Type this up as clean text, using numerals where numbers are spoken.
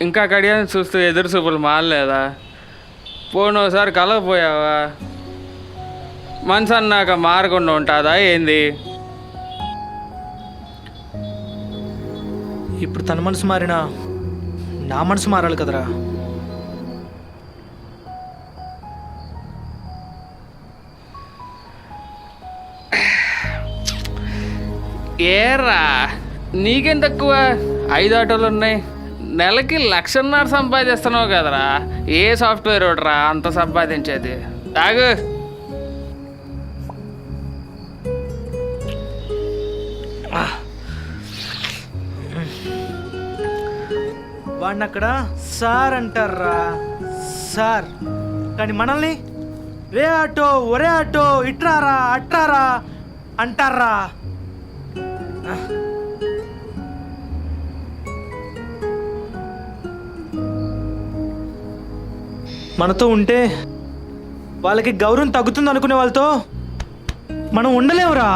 ఇంకా కడియాన్ని చూస్తూ ఎదురు చూపులు మారలేదా? పోనోసారి కలవపోయావా? మనసు అన్నాక మారకుండా ఉంటుందా ఏంది? ఇప్పుడు తన మనసు మారినా నా మనసు మారాలి కదరా. ఏరా నీకేం తక్కువ? 5 ఆటోలు ఉన్నాయి, నెలకి 1,50,000 సంపాదిస్తున్నావు కదరా. ఏ సాఫ్ట్వేర్ ఒకటిరా అంత సంపాదించేది? తాగు. వాడిని అక్కడ సార్ అంటారా సార్, కానీ మనల్ని రే ఆటో ఒరే ఆటో ఇట్రారా అట్రారా అంటారా. మనతో ఉంటే వాళ్ళకి గౌరవం తగ్గుతుంది అనుకునే వాళ్ళతో మనం ఉండలేవురా.